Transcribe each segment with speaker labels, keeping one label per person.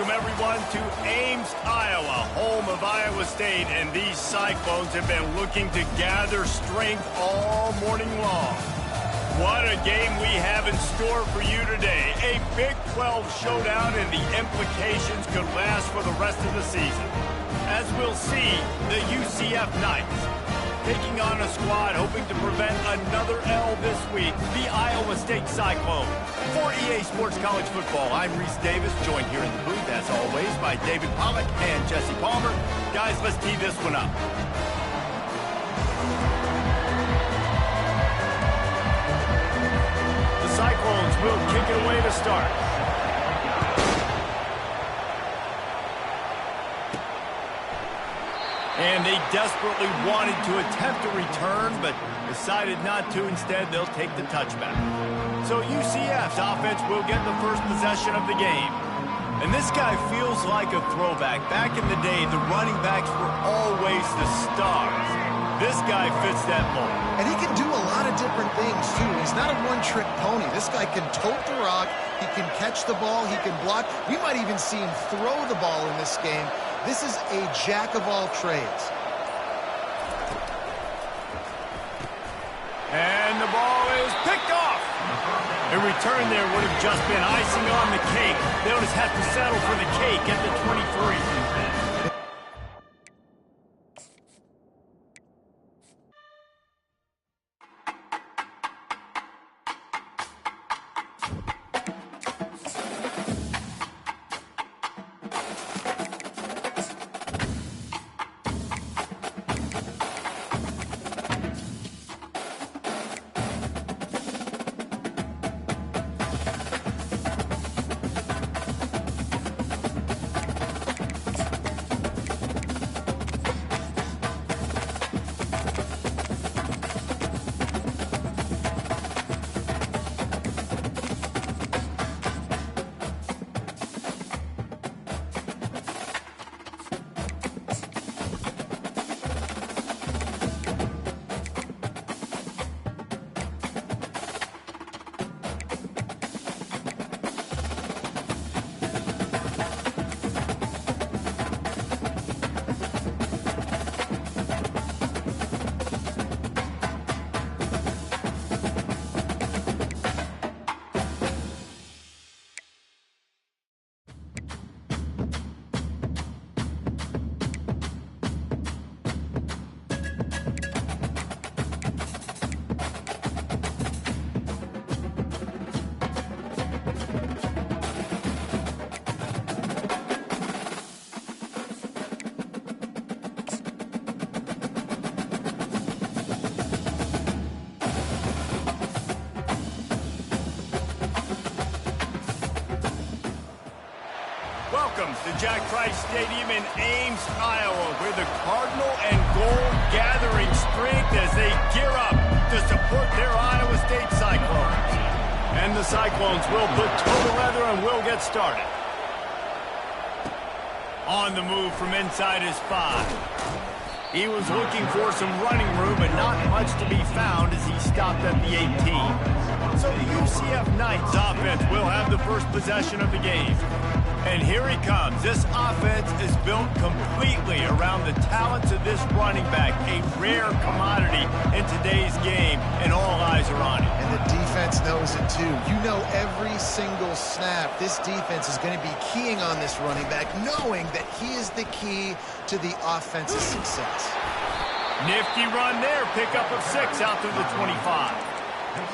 Speaker 1: welcome everyone to Ames, Iowa, home of Iowa State, and these Cyclones have been looking to gather strength all morning long. What a game we have in store for you today. A Big 12 showdown, and the implications could last for the rest of the season. As we'll see, the UCF Knights taking on a squad hoping to prevent another L this week, the Iowa State Cyclones. For EA Sports College Football, I'm Reese Davis, joined here in the booth, as always, by David Pollack and Jesse Palmer. Guys, let's tee this one up. The Cyclones will kick it away to start. And they desperately wanted to attempt a return, but decided not to. Instead, they'll take the touchback. So UCF's offense will get the first possession of the game. And this guy feels like a throwback. Back in the day, the running backs were always the stars. This guy fits that mold.
Speaker 2: And he can do a lot of different things, too. He's not a one-trick pony. This guy can tote the rock. He can catch the ball. He can block. We might even see him throw the ball in this game. This is a jack of all trades.
Speaker 1: And the ball is picked off. A return there would have just been icing on the cake. They'll just have to settle for the cake at the 23. Welcome to Jack Trice Stadium in Ames, Iowa, where the Cardinal and Gold gathering strength as they gear up to support their Iowa State Cyclones. And the Cyclones will put total leather and will get started. On the move from inside his 5. He was looking for some running room, but not much to be found as he stopped at the 18. So the UCF Knights offense will have the first possession of the game. And here he comes. This offense is built completely around the talents of this running back, a rare commodity in today's game, and all eyes are on him.
Speaker 2: And the defense knows it, too. You know every single snap, this defense is going to be keying on this running back, knowing that he is the key to the offense's success.
Speaker 1: Nifty run there. Pickup of 6 out to the 25.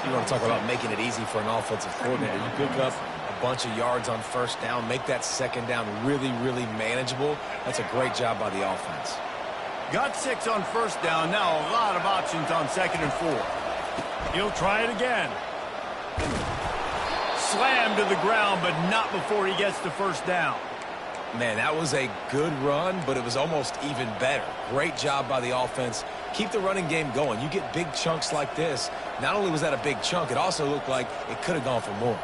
Speaker 3: You want to talk about making it easy for an offensive coordinator. You pick up a bunch of yards on first down, make that second down really, really manageable. That's a great job by the offense.
Speaker 1: Got 6 on first down. Now a lot of options on 2nd and 4. He'll try it again. Slammed to the ground, but not before he gets the first down.
Speaker 3: Man, that was a good run, but it was almost even better. Great job by the offense. Keep the running game going. You get big chunks like this. Not only was that a big chunk, it also looked like it could have gone for more.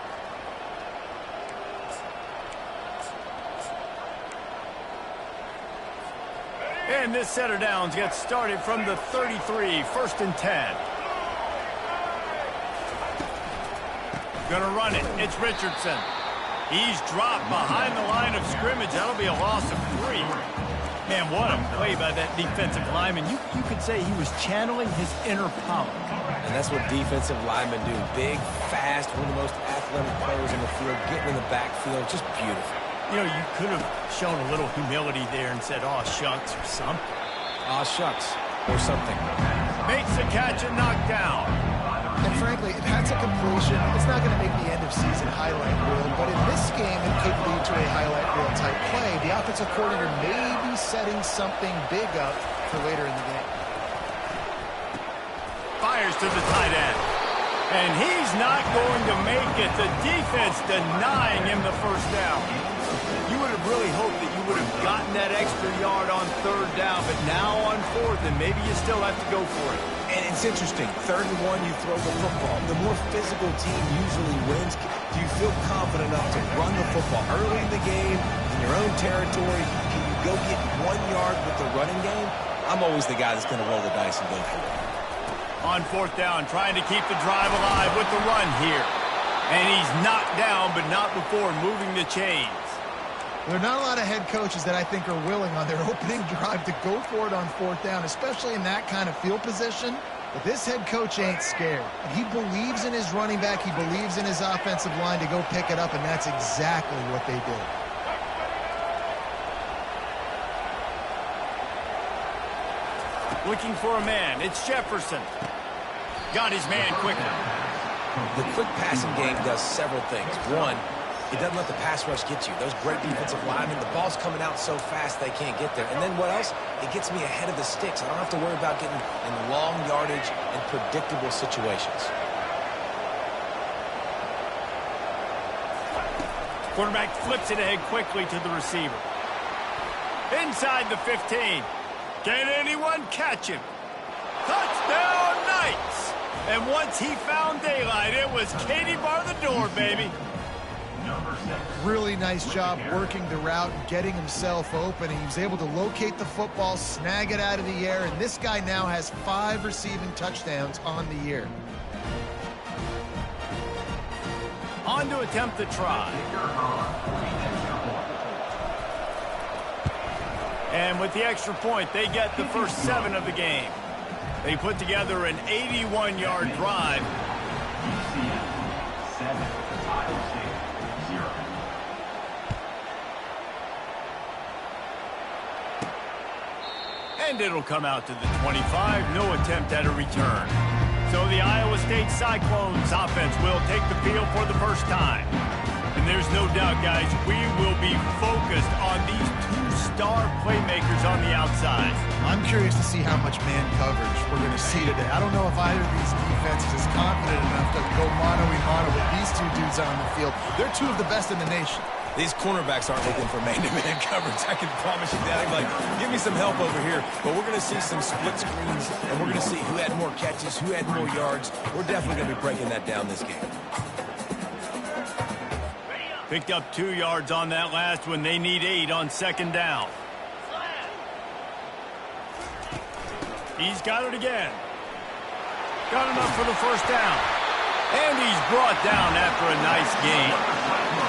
Speaker 1: And this set of downs gets started from the 33, 1st and 10. Gonna run it. It's Richardson. He's dropped behind the line of scrimmage. That'll be a loss of 3. Man, what a play by that defensive lineman. You could say he was channeling his inner power.
Speaker 3: And that's what defensive linemen do. Big, fast, one of the most athletic players in the field, getting in the backfield. Just beautiful.
Speaker 1: You know, you could have shown a little humility there and said, "Aw, shucks," or something.
Speaker 3: Aw, shucks, or something.
Speaker 1: Makes the catch and knockdown.
Speaker 2: And frankly, if that's a completion, it's not going to make the end-of-season highlight reel. But in this game, it could lead to a highlight reel type play. The offensive coordinator may be setting something big up for later in the game.
Speaker 1: Fires to the tight end. And he's not going to make it. The defense denying him the first down. You would have really hoped that you would have gotten that extra yard on 3rd down, but now on 4th, and maybe you still have to go for it.
Speaker 3: And it's interesting. 3rd and 1, you throw the football. The more physical team usually wins. Do you feel confident enough to run the football early in the game, in your own territory? Can you go get 1 yard with the running game? I'm always the guy that's going to roll the dice and go for it.
Speaker 1: On 4th down, trying to keep the drive alive with the run here. And he's knocked down, but not before moving the chains.
Speaker 2: There are not a lot of head coaches that I think are willing on their opening drive to go for it on 4th down, especially in that kind of field position. But this head coach ain't scared. He believes in his running back. He believes in his offensive line to go pick it up, and that's exactly what they did.
Speaker 1: Looking for a man. It's Jefferson. Got his man quickly.
Speaker 3: The quick passing game does several things. One, it doesn't let the pass rush get you. Those great defensive linemen, the ball's coming out so fast they can't get there. And then what else? It gets me ahead of the sticks. I don't have to worry about getting in long yardage and predictable situations.
Speaker 1: Quarterback flips it ahead quickly to the receiver. Inside the 15. Can anyone catch him? Touchdown, Knights! And once he found daylight, it was Katie bar the door, baby.
Speaker 2: Really nice job working the route and getting himself open. He was able to locate the football, snag it out of the air, and this guy now has 5 receiving touchdowns on the year.
Speaker 1: On to attempt the try. And with the extra point, they get the first 7 of the game. They put together an 81-yard drive.
Speaker 4: UCF 7, Ohio State 0.
Speaker 1: And it'll come out to the 25. No attempt at a return. So the Iowa State Cyclones offense will take the field for the first time. And there's no doubt, guys, we will be focused on these 2 star playmakers on the outside.
Speaker 2: I'm curious to see how much man coverage we're going to see today. I don't know if either of these defenses is confident enough to go mano-a-mano with these 2 dudes on the field. They're 2 of the best in the nation.
Speaker 3: These cornerbacks aren't looking for man-to-man coverage. I can promise you that. They're like, give me some help over here. But we're going to see some split screens, and we're going to see who had more catches, who had more yards. We're definitely going to be breaking that down this game.
Speaker 1: Picked up 2 yards on that last one. They need 8 on 2nd down. He's got it again. Got enough for the first down. And he's brought down after a nice gain.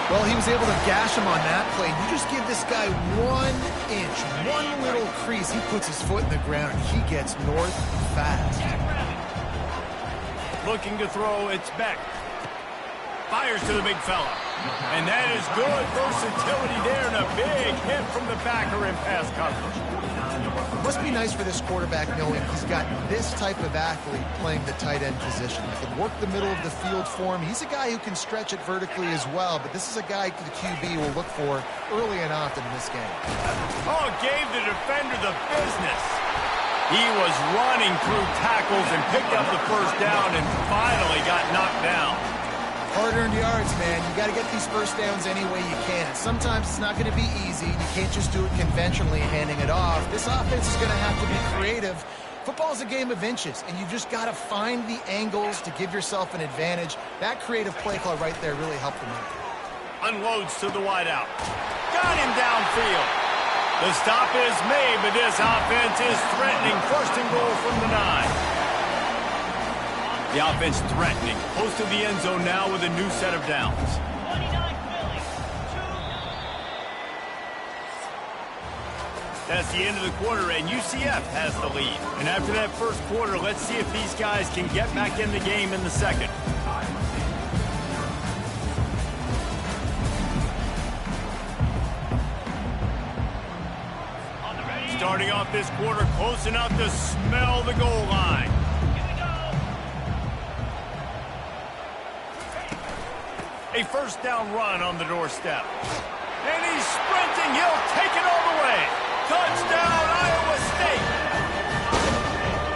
Speaker 2: Well, he was able to gash him on that play. You just give this guy 1 inch, 1 little crease. He puts his foot in the ground, and he gets north fast.
Speaker 1: Looking to throw, it's Beck. Fires to the big fella. And that is good versatility there, and a big hit from the backer in pass coverage.
Speaker 2: It must be nice for this quarterback knowing he's got this type of athlete playing the tight end position. He can work the middle of the field for him. He's a guy who can stretch it vertically as well, but this is a guy the QB will look for early and often in this game.
Speaker 1: Oh, gave the defender the business. He was running through tackles and picked up the first down and finally got knocked down.
Speaker 2: Hard-earned yards, man. You got to get these first downs any way you can. Sometimes it's not going to be easy. You can't just do it conventionally, handing it off. This offense is going to have to be creative. Football's a game of inches, and you just got to find the angles to give yourself an advantage. That creative play call right there really helped them out.
Speaker 1: Unloads to the wideout. Got him downfield. The stop is made, but this offense is threatening. 1st and goal from the 9. The offense threatening. Close to the end zone now with a new set of downs. That's the end of the quarter, and UCF has the lead. And after that first quarter, let's see if these guys can get back in the game in the second. Starting off this quarter, close enough to smell the goal line. A first down run on the doorstep. And he's sprinting. He'll take it all the way. Touchdown, Iowa State.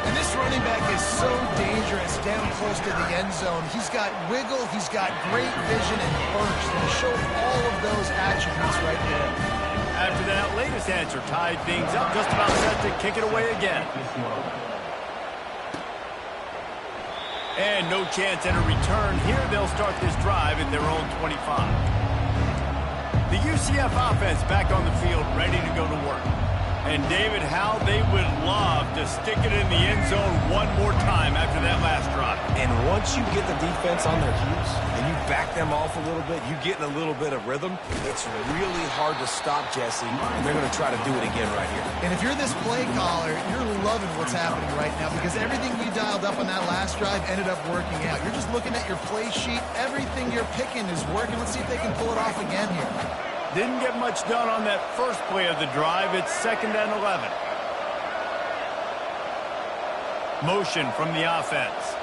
Speaker 2: And this running back is so dangerous down close to the end zone. He's got wiggle. He's got great vision and burst. And he showed all of those attributes right there.
Speaker 1: After that latest answer tied things up, just about set to kick it away again. And no chance at a return here. They'll start this drive at their own 25. The UCF offense back on the field, ready to go to work. And David, how they would love to stick it in the end zone one more time after that last drive.
Speaker 3: And once you get the defense on their heels and you back them off a little bit, you get in a little bit of rhythm, it's really hard to stop, Jesse, and they're going to try to do it again right here.
Speaker 2: And if you're this play caller, you're loving what's happening right now because everything you dialed up on that last drive ended up working out. You're just looking at your play sheet. Everything you're picking is working. Let's see if they can pull it off again here.
Speaker 1: Didn't get much done on that first play of the drive. It's 2nd and 11. Motion from the offense.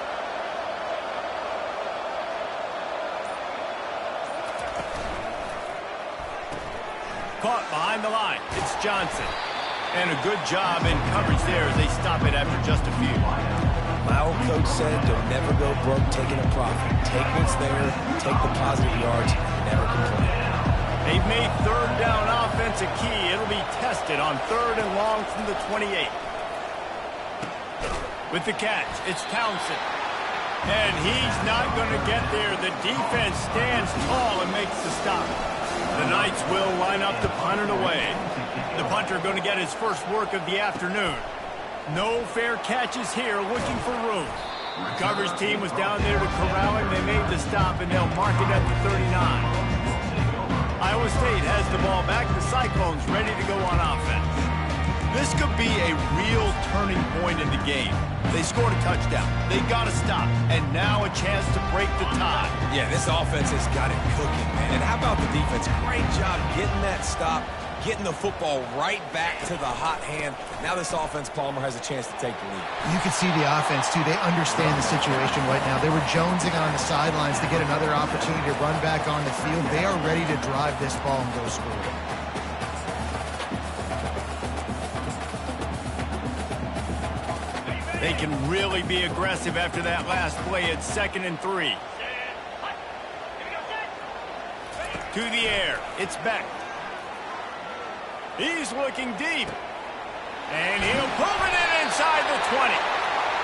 Speaker 1: Caught behind the line. It's Johnson. And a good job in coverage there as they stop it after just a few.
Speaker 3: My old coach said, don't never go broke taking a profit. Take what's there, take the positive yards, and never complain.
Speaker 1: They've made third down offense a key. It'll be tested on 3rd and long from the 28. With the catch, it's Townsend. And he's not going to get there. The defense stands tall and makes the stop. The Knights will line up to punt it away. The punter going to get his first work of the afternoon. No fair catches here, looking for room. The coverage team was down there to corral him. They made the stop, and they'll mark it at the 39. Iowa State has the ball back. The Cyclones ready to go on offense. This could be a real turning point in the game. They scored a touchdown. They got to stop. And now a chance to break the tie.
Speaker 3: Yeah, this offense has got it cooking, man. And how about the defense? Great job getting that stop, getting the football right back to the hot hand. Now this offense, Palmer, has a chance to take the lead.
Speaker 2: You can see the offense, too. They understand the situation right now. They were jonesing on the sidelines to get another opportunity to run back on the field. They are ready to drive this ball and go score.
Speaker 1: They can really be aggressive after that last play. It's 2nd and 3. To the air. It's Beck. He's looking deep. And he'll pull it in inside the 20.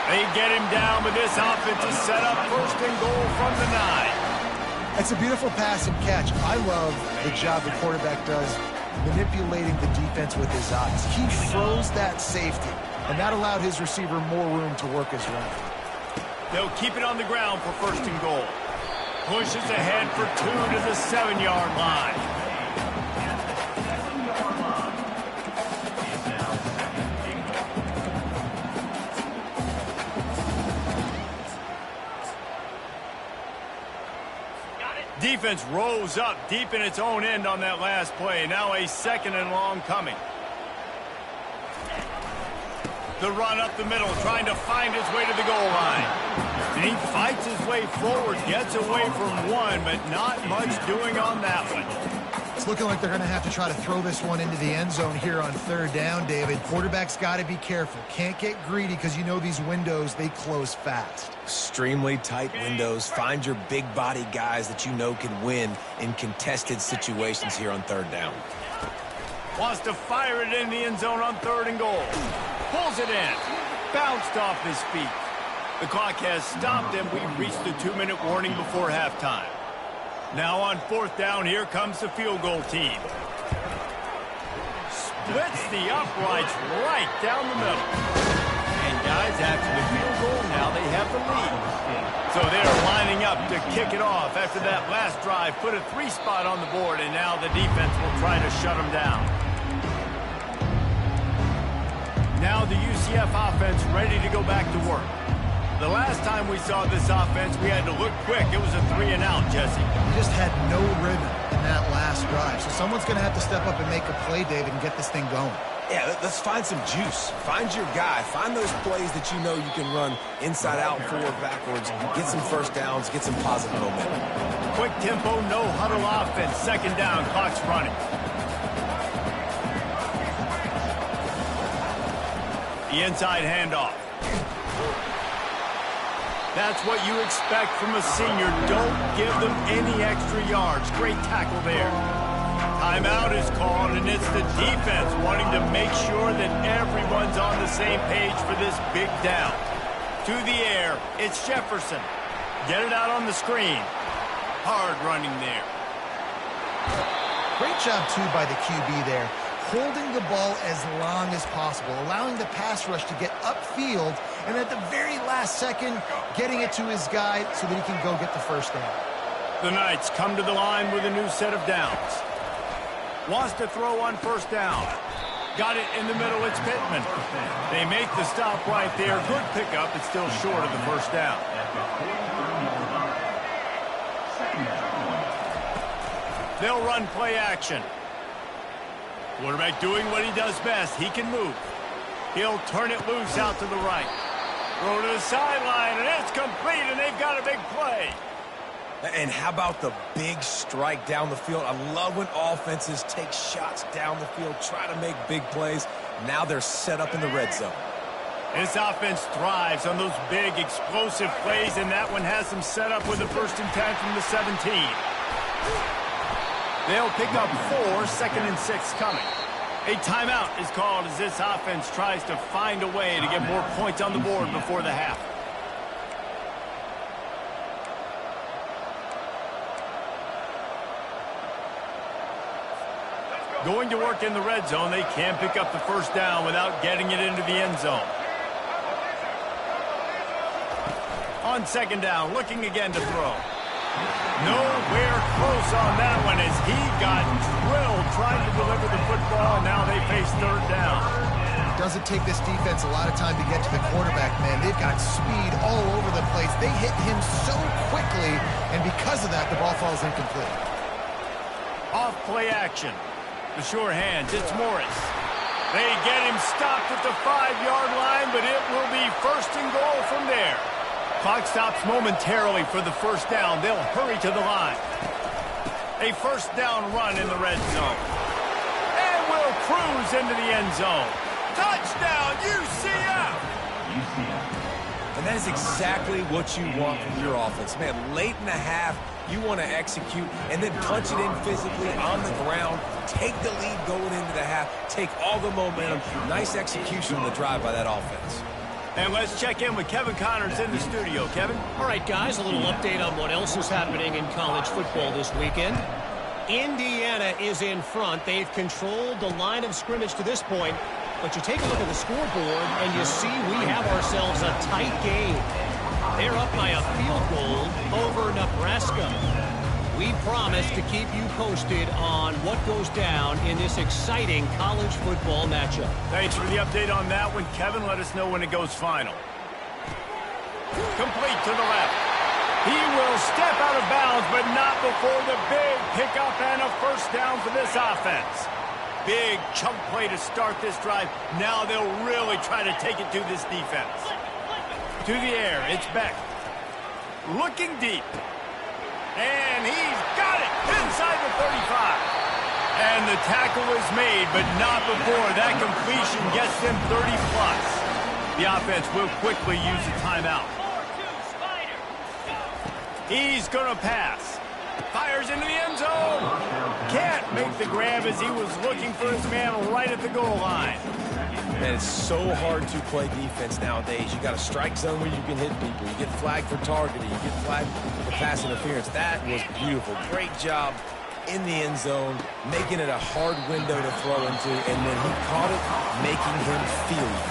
Speaker 1: They get him down, but this offense is set up 1st and goal from the 9.
Speaker 2: It's a beautiful pass and catch. I love the job the quarterback does manipulating the defense with his eyes. He froze that safety, and that allowed his receiver more room to work his run.
Speaker 1: They'll keep it on the ground for 1st and goal. Pushes ahead for 2 to the 7-yard line. Defense rose up deep in its own end on that last play. Now a 2nd and long coming. The run up the middle, trying to find his way to the goal line. And he fights his way forward, gets away from one, but not much doing on that one.
Speaker 2: It's looking like they're going to have to try to throw this one into the end zone here on 3rd down, David. Quarterback's got to be careful. Can't get greedy because you know these windows, they close fast.
Speaker 3: Extremely tight windows. Find your big body guys that you know can win in contested situations here on 3rd down.
Speaker 1: Wants to fire it in the end zone on 3rd and goal. Pulls it in. Bounced off his feet. The clock has stopped, and we've reached the 2-minute warning before halftime. Now on 4th down, here comes the field goal team. Splits the uprights right down the middle. And guys, after the field goal, now they have the lead. So they're lining up to kick it off after that last drive. Put a 3 spot on the board, and now the defense will try to shut them down. the UCF offense ready to go back to work. The last time we saw this offense, we had to look quick. It was a 3-and-out, Jesse.
Speaker 2: We just had no rhythm in that last drive. So someone's going to have to step up and make a play, David, and get this thing going.
Speaker 3: Yeah, let's find some juice. Find your guy. Find those plays that you know you can run inside out, forward, backwards. Get some first downs. Get some positive momentum.
Speaker 1: Quick tempo, no huddle offense. Second down, clock's running. The inside handoff. That's what you expect from a senior. Don't give them any extra yards. Great tackle there. Timeout is called, and it's the defense wanting to make sure that everyone's on the same page for this big down. To the air, it's Jefferson. Get it out on the screen. Hard running there.
Speaker 2: Great job, too, by the QB there. Holding the ball as long as possible, allowing the pass rush to get upfield, and at the very last second, getting it to his guy so that he can go get the first down.
Speaker 1: The Knights come to the line with a new set of downs. Wants to throw on first down. Got it in the middle, it's Pittman. They make the stop right there. Good pickup, it's still short of the first down. They'll run play action. Quarterback doing what he does best. He can move. He'll turn it loose out to the right. Throw to the sideline, and it's complete, and they've got a big play.
Speaker 3: And how about the big strike down the field? I love when offenses take shots down the field, try to make big plays. Now they're set up in the red zone.
Speaker 1: This offense thrives on those big, explosive plays, and that one has them set up with a 1st and 10 from the 17. They'll pick up 4, 2nd and 6 coming. A timeout is called as this offense tries to find a way to get more points on the board before the half. Going to work in the red zone, they can't pick up the first down without getting it into the end zone. On second down, looking again to throw. Nowhere close on that one as he got drilled trying to deliver the football, and now they face third down.
Speaker 2: Doesn't take this defense a lot of time to get to the quarterback, man. They've got speed all over the place. They hit him so quickly, and because of that, the ball falls incomplete.
Speaker 1: Off play action. The sure hands, it's Morris. They get him stopped at the 5-yard line, but it will be 1st and goal from there. Clock stops momentarily for the first down. They'll hurry to the line. A first down run in the red zone. And will cruise into the end zone. Touchdown, UCF!
Speaker 3: And that is exactly what you want from your offense. Man, late in the half, you want to execute and then punch it in physically on the ground. Take the lead going into the half. Take all the momentum. Nice execution on the drive by that offense.
Speaker 1: And let's check in with Kevin Connors in the studio. Kevin?
Speaker 5: All right, guys, a little update on what else is happening in college football this weekend. Indiana is in front. They've controlled the line of scrimmage to this point. But you take a look at the scoreboard, and you see we have ourselves a tight game. They're up by a field goal over Nebraska. We promise to keep you posted on what goes down in this exciting college football matchup.
Speaker 1: Thanks for the update on that one, Kevin. Let us know when it goes final. Complete to the left. He will step out of bounds, but not before the big pickup and a first down for this offense. Big chunk play to start this drive. Now they'll really try to take it to this defense. To the air, it's Beck. Looking deep. And he's got it inside the 35. And the tackle is made, but not before that completion gets them 30-plus. The offense will quickly use a timeout. He's going to pass. Fires into the end zone. Can't make the grab as he was looking for his man right at the goal line.
Speaker 3: And it's so hard to play defense nowadays. You got a strike zone where you can hit people. You get flagged for targeting. You get flagged for pass interference. That was beautiful. Great job in the end zone, making it a hard window to throw into. And when he caught it, making him feel it.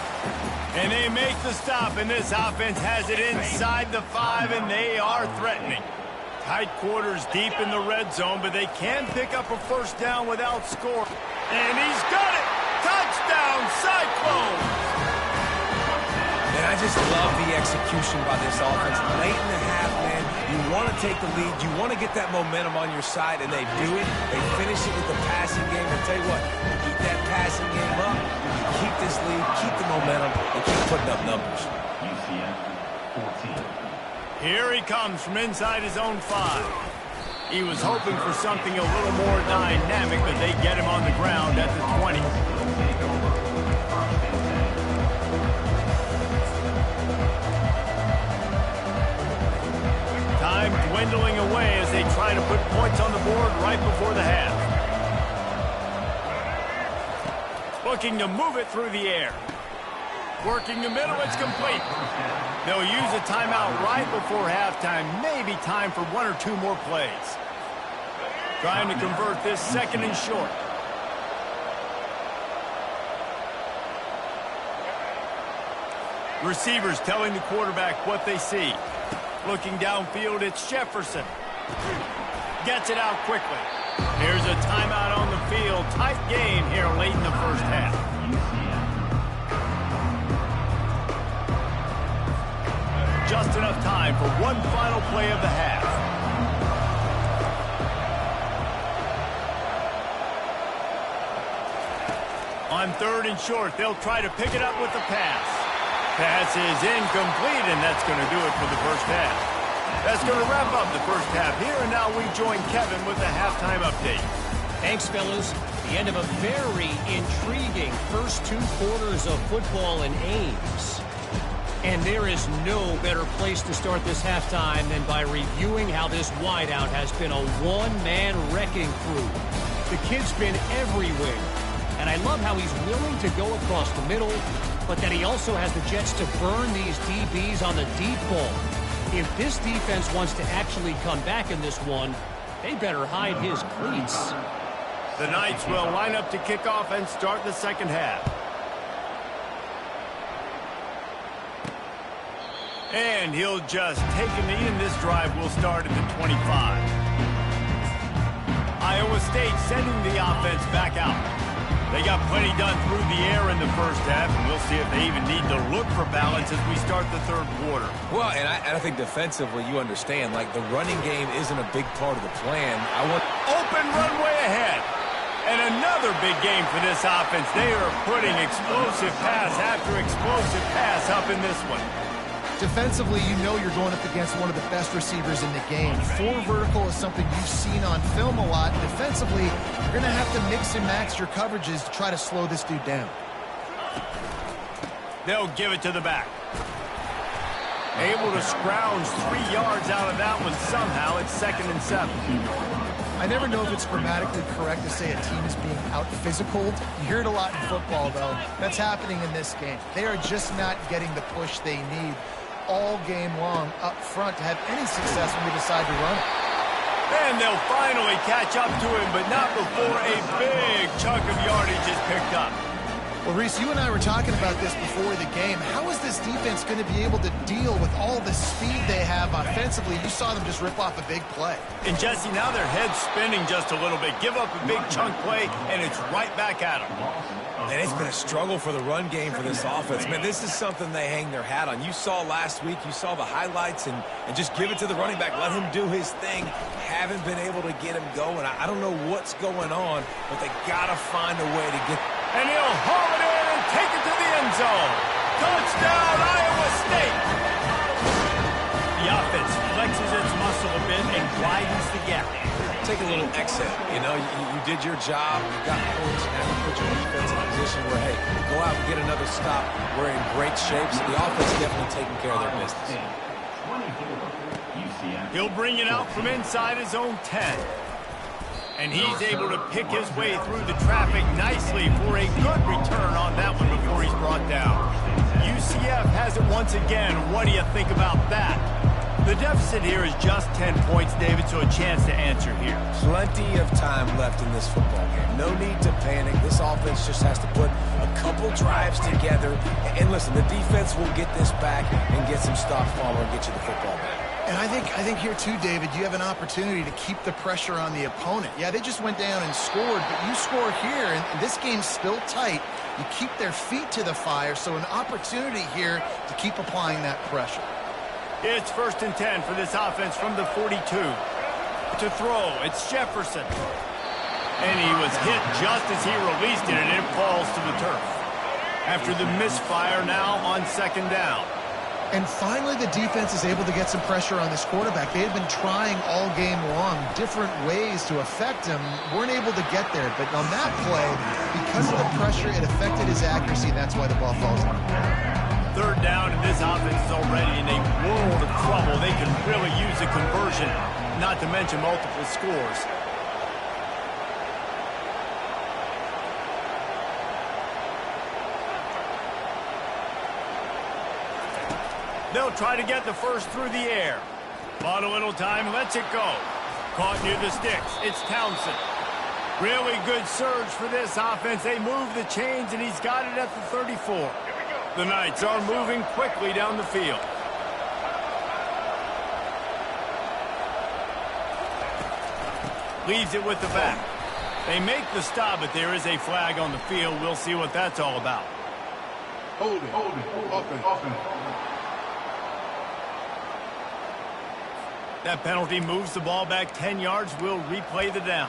Speaker 1: And they make the stop, and this offense has it inside the 5, and they are threatening. Tight quarters deep in the red zone, but they can pick up a first down without score. And he's got it! Touchdown, Cyclones!
Speaker 3: just love the execution by this offense. Late in the half, man, you want to take the lead. You want to get that momentum on your side, and they do it. They finish it with the passing game. I'll tell you what, you keep that passing game up, you keep this lead, keep the momentum, and keep putting up numbers.
Speaker 4: UCF 14.
Speaker 1: Here he comes from inside his own 5. He was hoping for something a little more dynamic, but they get him on the ground at the 20. Time dwindling away as they try to put points on the board right before the half. Looking to move it through the air. Working the middle, it's complete. They'll use a timeout right before halftime. Maybe time for 1 or 2 more plays. Trying to convert this second and short. Receivers telling the quarterback what they see. Looking downfield, it's Jefferson. Gets it out quickly. Here's a timeout on the field. Tight game here late in the first half. Just enough time for one final play of the half. On 3rd and short, they'll try to pick it up with the pass. Pass is incomplete, and that's going to do it for the first half. That's going to wrap up the first half here, and now we join Kevin with the halftime update.
Speaker 5: Thanks, fellas. The end of a very intriguing first 2 quarters of football in Ames. And there is no better place to start this halftime than by reviewing how this wideout has been a one-man wrecking crew. The kid's been everywhere. And I love how he's willing to go across the middle, but that he also has the jets to burn these DBs on the deep ball. If this defense wants to actually come back in this one, they better hide his cleats.
Speaker 1: The Knights will line up to kick off and start the second half. And he'll just take a knee, and this drive will start at the 25. Iowa State sending the offense back out. They got plenty done through the air in the first half, and we'll see if they even need to look for balance as we start the 3rd quarter.
Speaker 3: Well, and I think defensively, you understand, like the running game isn't a big part of the plan.
Speaker 1: Open runway ahead. And another big game for this offense. They are putting explosive pass after explosive pass up in this one.
Speaker 2: Defensively, you know you're going up against one of the best receivers in the game. 4 vertical is something you've seen on film a lot. Defensively, you're going to have to mix and match your coverages to try to slow this dude down.
Speaker 1: They'll give it to the back. Able to scrounge 3 yards out of that one somehow. It's 2nd and 7.
Speaker 2: I never know if it's grammatically correct to say a team is being out-physicaled. You hear it a lot in football, though. That's happening in this game. They are just not getting the push they need all game long up front to have any success when they decide to run it.
Speaker 1: And they'll finally catch up to him, but not before a big chunk of yardage is picked up.
Speaker 2: Well, Reese, you and I were talking about this before the game. How is this defense going to be able to deal with all the speed they have offensively? You saw them just rip off a big play.
Speaker 1: And, Jesse, now their head's spinning just a little bit. Give up a big chunk play, and it's right back at them.
Speaker 3: And it's been a struggle for the run game for this offense. Man, this is something they hang their hat on. You saw last week, you saw the highlights, and just give it to the running back. Let him do his thing. Haven't been able to get him going. I don't know what's going on, but they got to find a way to get...
Speaker 1: And he'll haul it in and take it to the end zone. Touchdown, Iowa State! The offense flexes its muscle a bit and widens the gap.
Speaker 3: Take a little exit. You know, you did your job. You got points. Now you put your defense in a position where, hey, go out and get another stop. We're in great shape. So the offense definitely taking care of their business.
Speaker 1: He'll bring it out from inside his own 10. And he's able to pick his way through the traffic nicely for a good return on that one before he's brought down. UCF has it once again. What do you think about that? The deficit here is just 10 points, David, so a chance to answer here.
Speaker 3: Plenty of time left in this football game. No need to panic. This offense just has to put a couple drives together. And listen, the defense will get this back and get some stops following and get you the football back.
Speaker 2: And I think here too, David, you have an opportunity to keep the pressure on the opponent. Yeah, they just went down and scored, but you score here, and this game's still tight. You keep their feet to the fire, so an opportunity here to keep applying that pressure.
Speaker 1: It's 1st and 10 for this offense from the 42. To throw, it's Jefferson. And he was hit just as he released it, and it falls to the turf. After the misfire, now on 2nd down.
Speaker 2: And finally, the defense is able to get some pressure on this quarterback. They had been trying all game long different ways to affect him. Weren't able to get there. But on that play, because of the pressure, it affected his accuracy. That's why the ball falls out.
Speaker 1: 3rd down, and this offense is already in a world of trouble. They can really use a conversion, not to mention multiple scores. They'll try to get the first through the air. Bought a little time, lets it go. Caught near the sticks. It's Townsend. Really good surge for this offense. They move the chains, and he's got it at the 34. The Knights are moving quickly down the field. Leaves it with the back. They make the stop, but there is a flag on the field. We'll see what that's all about.
Speaker 6: Hold it. Offense.
Speaker 1: That penalty moves the ball back 10 yards. We'll replay the down.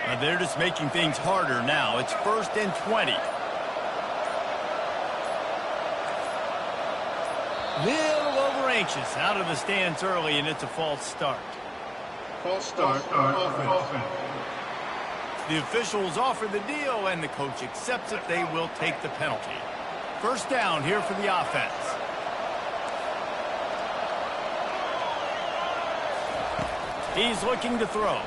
Speaker 1: Now they're just making things harder now. It's 1st and 20. Little over anxious. Out of the stands early, and it's a false start.
Speaker 6: False start. Offense.
Speaker 1: The officials offer the deal, and the coach accepts it. They will take the penalty. 1st down here for the offense. He's looking to throw.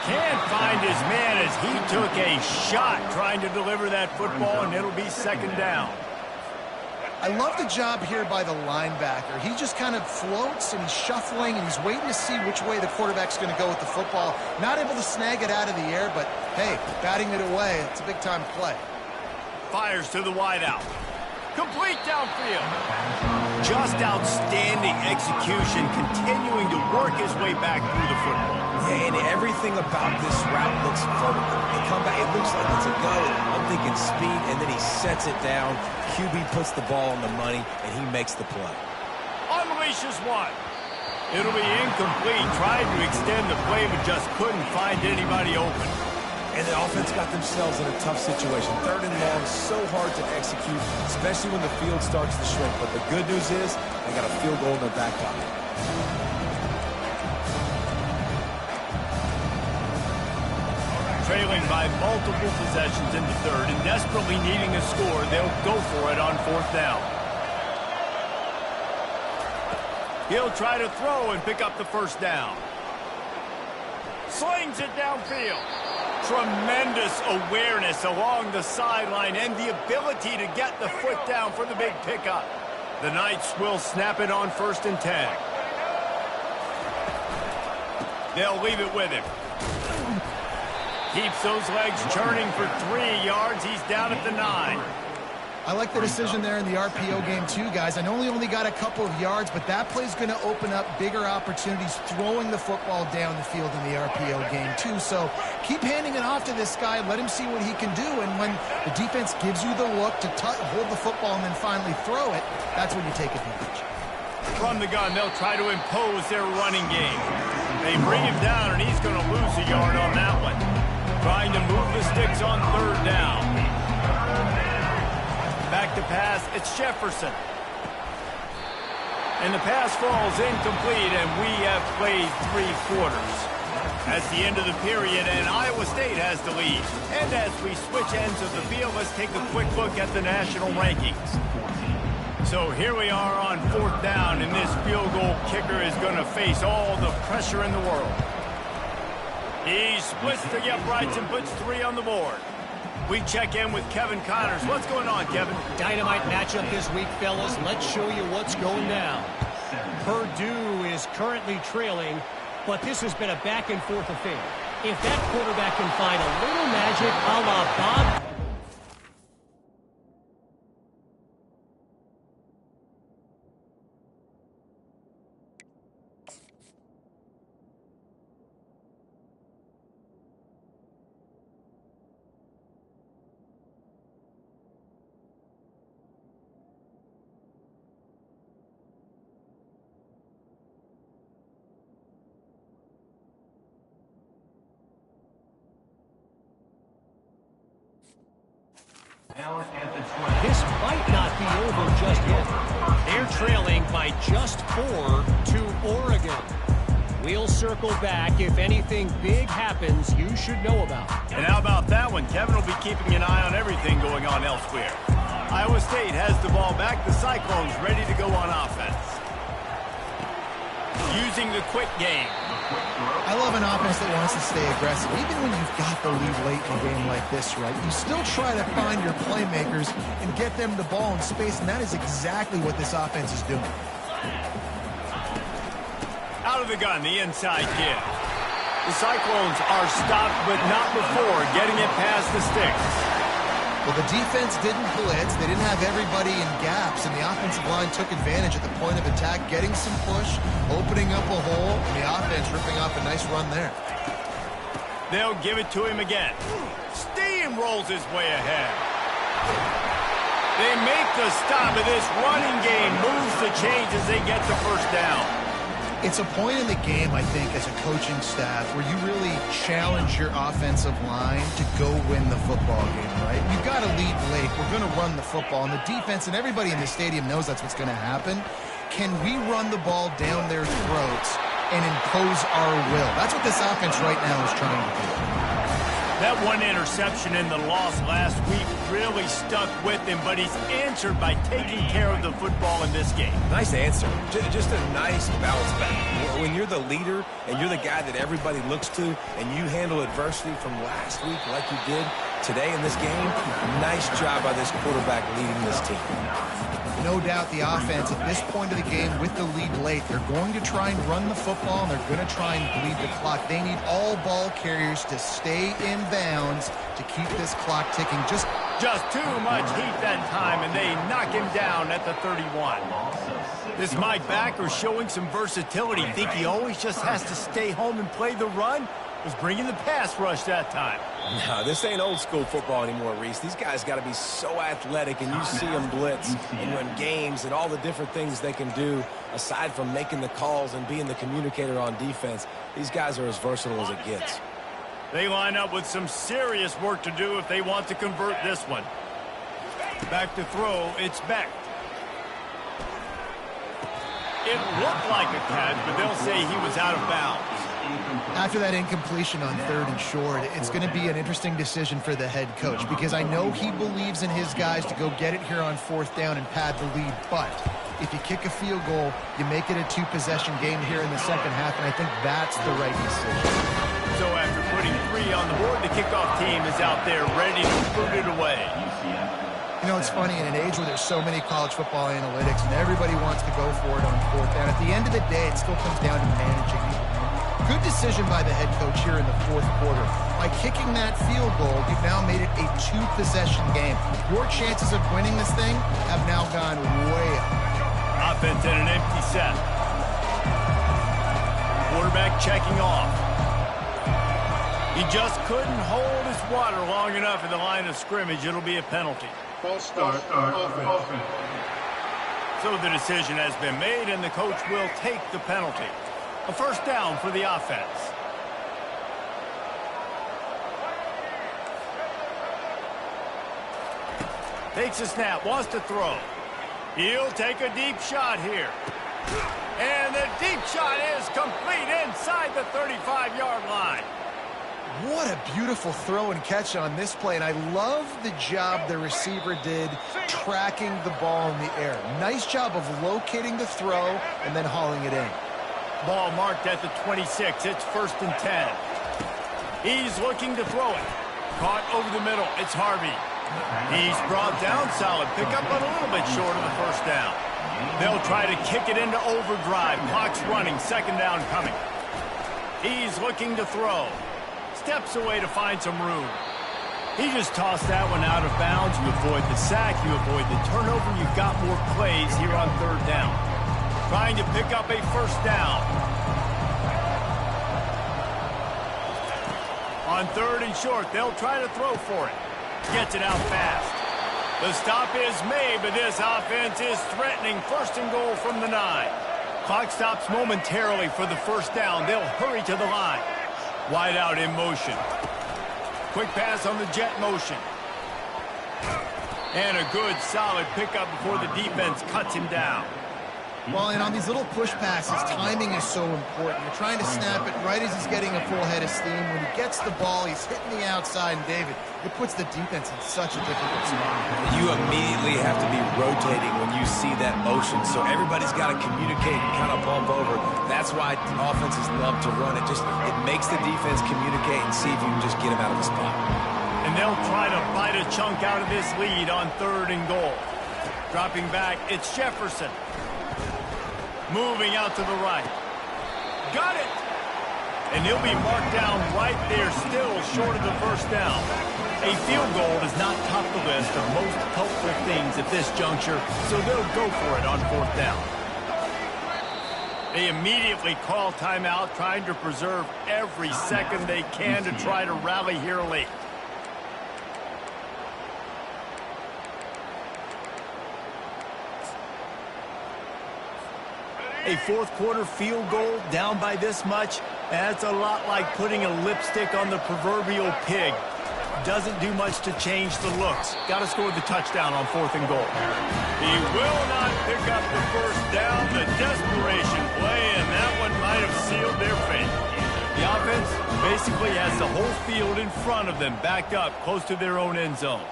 Speaker 1: Can't find his man as he took a shot trying to deliver that football, and it'll be 2nd down.
Speaker 2: I love the job here by the linebacker. He just kind of floats, and he's shuffling, and he's waiting to see which way the quarterback's going to go with the football. Not able to snag it out of the air, but, hey, batting it away, it's a big-time play.
Speaker 1: Fires to the wideout. Complete downfield. Just outstanding execution, continuing to work his way back through the football.
Speaker 3: Yeah, and everything about this route looks vertical. They come back, it looks like it's a go. I'm thinking speed, and then he sets it down. QB puts the ball on the money, and he makes the play.
Speaker 1: Unleashes one. It'll be incomplete. Tried to extend the play, but just couldn't find anybody open.
Speaker 3: And the offense got themselves in a tough situation. 3rd and long, so hard to execute, especially when the field starts to shrink. But the good news is they got a field goal in their back pocket.
Speaker 1: Trailing by multiple possessions in the 3rd and desperately needing a score, they'll go for it on 4th down. He'll try to throw and pick up the 1st down. Slings it downfield. Tremendous awareness along the sideline and the ability to get the foot down for the big pickup. The Knights will snap it on 1st and 10. They'll leave it with him. Keeps those legs churning for 3 yards. He's down at the 9.
Speaker 2: I like the decision there in the RPO game too, guys. I know he only got a couple of yards, but that play's going to open up bigger opportunities throwing the football down the field in the RPO game too. So keep handing it off to this guy. Let him see what he can do. And when the defense gives you the look to hold the football and then finally throw it, that's when you take advantage.
Speaker 1: From the gun, they'll try to impose their running game. They bring him down, and he's going to lose a yard on that one. Trying to move the sticks on 3rd down. Back to pass, it's Jefferson. And the pass falls incomplete, and we have played 3 quarters. That's the end of the period, and Iowa State has the lead. And as we switch ends of the field, let's take a quick look at the national rankings. So here we are on 4th down, and this field goal kicker is going to face all the pressure in the world. He splits the uprights and puts 3 on the board. We check in with Kevin Connors. What's going on, Kevin?
Speaker 5: Dynamite matchup this week, fellas. Let's show you what's going down. Purdue is currently trailing But this has been a back-and-forth affair. If that quarterback can find a little magic a la Bob... This might not be over just yet. They're trailing by just 4 to Oregon. We'll circle back. If anything big happens, you should know about it.
Speaker 1: And how about that one? Kevin will be keeping an eye on everything going on elsewhere. Iowa State has the ball back. The Cyclones ready to go on offense. Using the quick game.
Speaker 2: I love an offense that wants to stay aggressive. Even when you've got the lead late in a game like this, right? You still try to find your playmakers and get them the ball in space, and that is exactly what this offense is doing.
Speaker 1: Out of the gun, the inside kid. The Cyclones are stopped, but not before getting it past the sticks.
Speaker 2: Well, the defense didn't blitz. They didn't have everybody in gaps, and the offensive line took advantage at the point of attack, getting some push, opening up a hole, and the offense ripping off a nice run there.
Speaker 1: They'll give it to him again. Steamrolls his way ahead. They make the stop of this running game, moves the chains as they get the first down.
Speaker 2: It's a point in the game, I think, as a coaching staff where you really challenge your offensive line to go win the football game, right? You've got to lead late. We're going to run the football. And the defense and everybody in the stadium knows that's what's going to happen. Can we run the ball down their throats and impose our will? That's what this offense right now is trying to do.
Speaker 1: That one interception in the loss last week really stuck with him, but he's answered by taking care of the football in this game.
Speaker 3: Nice answer. Just a nice bounce back. When you're the leader and you're the guy that everybody looks to and you handle adversity from last week like you did today in this game, nice job by this quarterback leading this team.
Speaker 2: No doubt the offense at this point of the game with the lead late, they're going to try and run the football and they're going to try and bleed the clock. They need all ball carriers to stay in bounds to keep this clock ticking. Just
Speaker 1: too much heat that time, and they knock him down at the 31. This Mike backer showing some versatility. Think he always just has to stay home and play the run? Was bringing the pass rush that time.
Speaker 3: No, this ain't old school football anymore, Reese. These guys got to be so athletic, and you see them blitz and run games and all the different things they can do aside from making the calls and being the communicator on defense. These guys are as versatile as it gets.
Speaker 1: They line up with some serious work to do if they want to convert this one. Back to throw, it's Beck. It looked like a catch, but they'll say he was out of bounds.
Speaker 2: After that incompletion on 3rd and short, it's going to be an interesting decision for the head coach because I know he believes in his guys to go get it here on 4th down and pad the lead, but if you kick a field goal, you make it a 2-possession game here in the second half, and I think that's the right decision.
Speaker 1: So after putting 3 on the board, the kickoff team is out there ready to boot it away.
Speaker 2: You know, it's funny, in an age where there's so many college football analytics and everybody wants to go for it on 4th down, at the end of the day, it still comes down to managing the good decision by the head coach here in the 4th quarter. By kicking that field goal, you've now made it a 2-possession game. Your chances of winning this thing have now gone way up.
Speaker 1: Offense in an empty set. Quarterback checking off. He just couldn't hold his water long enough in the line of scrimmage. It'll be a penalty.
Speaker 6: False start. Offense.
Speaker 1: So the decision has been made, and the coach will take the penalty. A first down for the offense. Takes a snap, wants to throw. He'll take a deep shot here. And the deep shot is complete inside the 35-yard line.
Speaker 2: What a beautiful throw and catch on this play, and I love the job the receiver did tracking the ball in the air. Nice job of locating the throw and then hauling it in.
Speaker 1: Ball marked at the 26. It's 1st and 10. He's looking to throw it. Caught over the middle. It's Harvey. He's brought down solid. Pick up a little bit short of the first down. They'll try to kick it into overdrive. Clock's running. 2nd down coming. He's looking to throw. Steps away to find some room. He just tossed that one out of bounds. You avoid the sack, you avoid the turnover. You've got more plays here on third down. Trying to pick up a first down. On third and short, they'll try to throw for it. Gets it out fast. The stop is made, but this offense is threatening first and goal from the 9. Clock stops momentarily for the first down. They'll hurry to the line. Wide out in motion. Quick pass on the jet motion. And a good, solid pickup before the defense cuts him down.
Speaker 2: Well, and on these little push passes, timing is so important. You're trying to snap it right as he's getting a full head of steam. When he gets the ball, he's hitting the outside, and David, it puts the defense in such a difficult spot.
Speaker 3: You immediately have to be rotating when you see that motion, so everybody's got to communicate and kind of bump over. That's why offenses love to run it. It makes the defense communicate and see if you can just get him out of the spot.
Speaker 1: And they'll try to bite a chunk out of this lead on third and goal. Dropping back, it's Jefferson. Moving out to the right. Got it! And he'll be marked down right there, still short of the first down. A field goal does not top the list of most helpful things at this juncture, so they'll go for it on fourth down. They immediately call timeout, trying to preserve every second they can to try to rally here late. A fourth quarter field goal down by this much, that's a lot like putting a lipstick on the proverbial pig. Doesn't do much to change the looks. Got to score the touchdown on fourth and goal. He will not pick up the first down. The desperation play, and that one might have sealed their fate. The offense basically has the whole field in front of them, backed up close to their own end zone.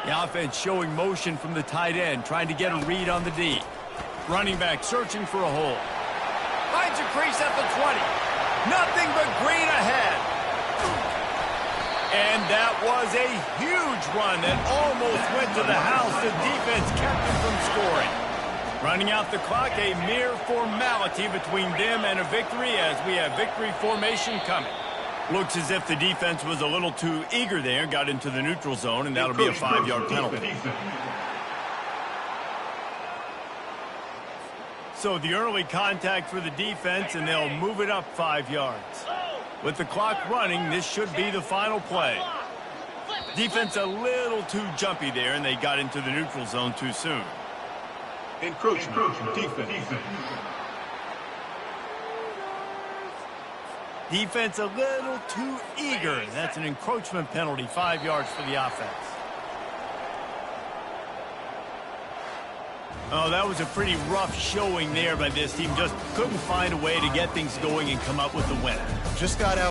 Speaker 1: The offense showing motion from the tight end, trying to get a read on the D. Running back searching for a hole. Finds a crease at the 20. Nothing but green ahead. And that was a huge run that almost went to the house. The defense kept him from scoring. Running out the clock, a mere formality between them and a victory as we have victory formation coming. Looks as if the defense was a little too eager there, got into the neutral zone, and that'll be a 5-yard penalty. So the early contact for the defense, and they'll move it up 5 yards. With the clock running, this should be the final play. Defense a little too jumpy there, and they got into the neutral zone too soon.
Speaker 6: Encroachment, defense.
Speaker 1: Defense a little too eager. That's an encroachment penalty, 5 yards for the offense. Oh, that was a pretty rough showing there by this team. Just couldn't find a way to get things going and come up with the win.
Speaker 2: Just got out.